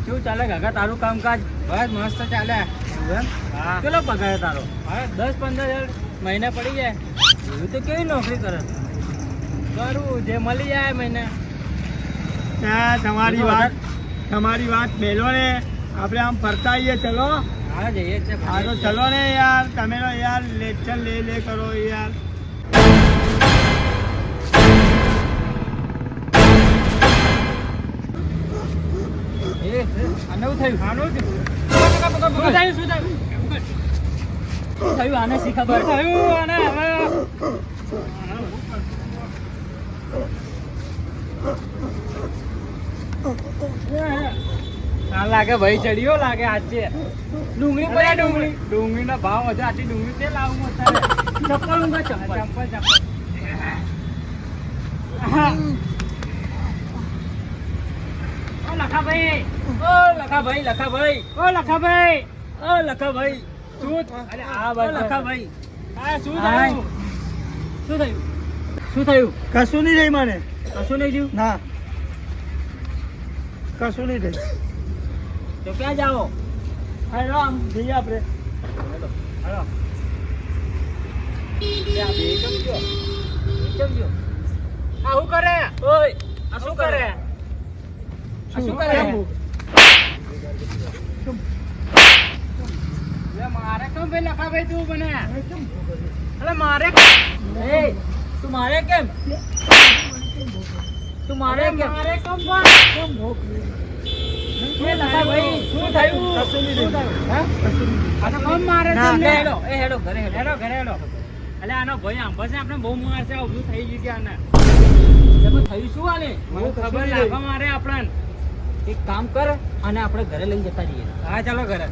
શું ચાલે કાકા તારું કામકાજ? બસ મસ્ત ચાલે. હા. કેટલો પગાર તારો? હવે 10-15 મહિને પડી જાય. એવું તો કેવી નોકરી કરે? કરું જે મળી જાય મહિને. તમારી વાત મેલો ને, આપણે આમ ફરતા આવીએ. ચલો હા જઈએ છે. હા તો ચલો ને યાર, તમે તો યાર લેક્ચર લે કરો યાર. આનું થયું આને શી ખબર? થયું અને હવે લાગે ભાઈ ચડ્યો લાગે આજે. ડુંગળી પડ્યા ડુંગળી. ડુંગળી નો ભાવ હજુ આટલી ડુંગળી તે લાવું અત્યારે. ચપ્પલ ઊંઘા ચપ્પલ. ઓ લખાભાઈ, ઓ લખાભાઈ, લખાભાઈ, ઓ લખાભાઈ ઓ લખાભાઈ. શું? અરે આ બાજુ લખાભાઈ. હા શું હાય. થયું? શું થયું? શું થયું? કશું નહીં રહી મને. કશું નહીં થયું? ના, કશું નહીં રહી. તો ક્યાં જાઓ? હાલો આમ જઈએ આપણે. હાલો. આ બે કેમ ગયો? કેમ ગયો? આ શું કરે? ઓય, આ શું કરે? આ શું કરે? લે મારે કેમ ભાઈ લખાભાઈ તું મને? અરે મારે એ, તું મારે કેમ? તું મારે કેમ? મારે કેમ એ લખાભાઈ, શું થયું? કશું નહીં શું થયું. થયું? હા? કશું નહીં થયું. આ તો કેમ મારે ના, તમને? એ હેડો, ઘરે હેડો. હેડો ઘરે હેડો. અલે આનો ભાઈ આંબા આપણે બહુ મારશે. આ બધું થઈ ગયું કે આને એ પણ થયું શું આને? મને ખબર લાગે મારે આપણને. એક કામ કર અને આપણે ઘરે લઈને જતા રહીએ. હા ચાલો ઘરે.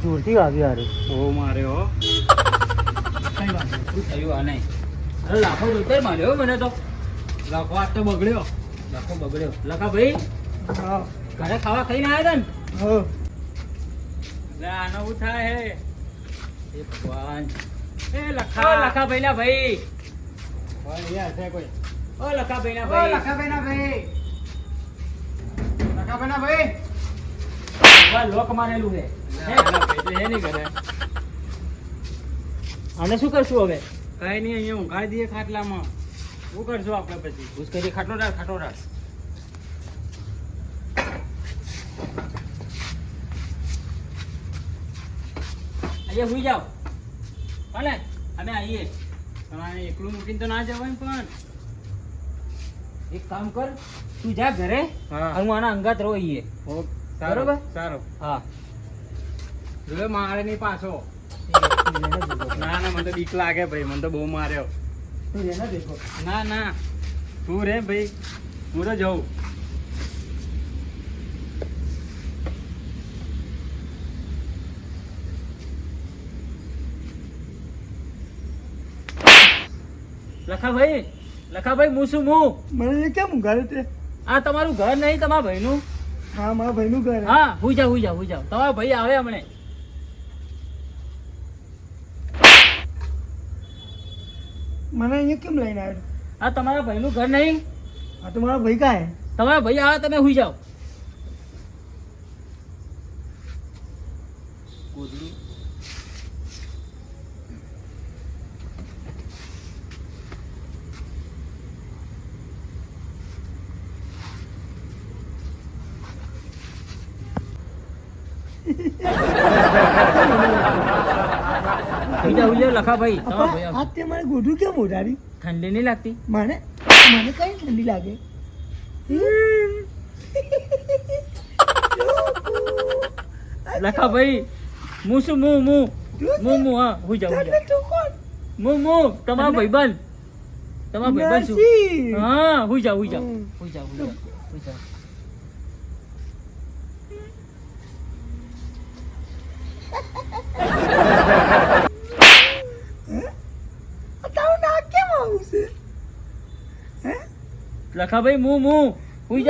જોરથી આવ્યો હારું. બહુ મારે હો. કઈ વાત નહીં. શું થયું આને? અરે લાખો રૂપિયા માર્યો મને તો. લખો આજ તો બગડ્યો. લાખો બગડ્યો. લખા ભાઈ, હા. ઘરે ખાવા ખાઈને આવ્યા હતા ને? હા. લે આનો શું થાય હે? એ ભગવાન. એ ઓ લખા લખા ભાઈ ના ભાઈ. ભાઈ યાર છે કોઈ. ઓ લખા ભાઈ ના ઓ ભાઈ. લખાભાઈ ના ભાઈ. લખાભાઈ ના ભાઈ. વાહ, લોક મારેલું છે. હે ભાઈ તો હે નહીં કરે. આને શું કરશું હવે? કઈ નહીં અહીંયા ઊંઘાડી દઈએ ખાટલામાં. શું કરશું આપણે પછી? ઘૂસ કરી ખાટલો રાખ, ખાટલો રાખ. અહીંયા સુઈ જાઓ. ભલે અમે આવીએ. તમારે એકલું મૂકીને તો ના જવાય પણ. એક કામ કર, તું જા ઘરે હા. અને હું આના અંગાત રહો આવીએ. સારું બરોબર? સારું. હા. જોયો મારે નહીં પાછો. ના ના મને તો બીક લાગે ભાઈ. મને તો બહુ માર્યો. તું રે ને દેખો. ના ના તું રે ભાઈ. હું તો જઉં. લખાભાઈ હું શું હું? મને કેમ ઊંઘાડે તે? આ તમારું ઘર નહીં, તમારા ભાઈનું? હા, મારા ભાઈનું ઘર. હા, હુઈ જાઓ. તમારા ભાઈ આવે હમણે. મને અહીંયા કેમ લઈને આવ્યો? આ તમારા ભાઈનું ઘર નહીં? આ તો મારા ભાઈ કાંઈ. તમારા ભાઈ આવે, તમે હુઈ જાઓ. હુઈ જાઓ, લખાભાઈ. તમારા ભાઈ આવે. આ તે મને ગોઢું કેમ ઉડાડી? ઠંડી નહીં લાગતી? મને કઈ ઠંડી લાગે? લખાભાઈ, હું શું હું હા, હુઈ જાઓ. તું કોણ? તમારા ભાઈબંધ. તમારા ભાઈબંધ શું? નરસિંહ. હા, હુઈ જાઓ. હમ. હુઈ જાઓ. તારું નાક કેમ આવું છે? હે? લખાભાઈ, હુઈ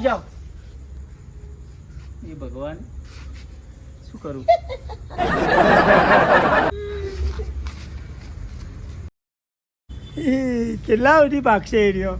જાઓ. એ ભગવાન, શું કરું? કેટલા સુધી ભાગશે એ રહ્યો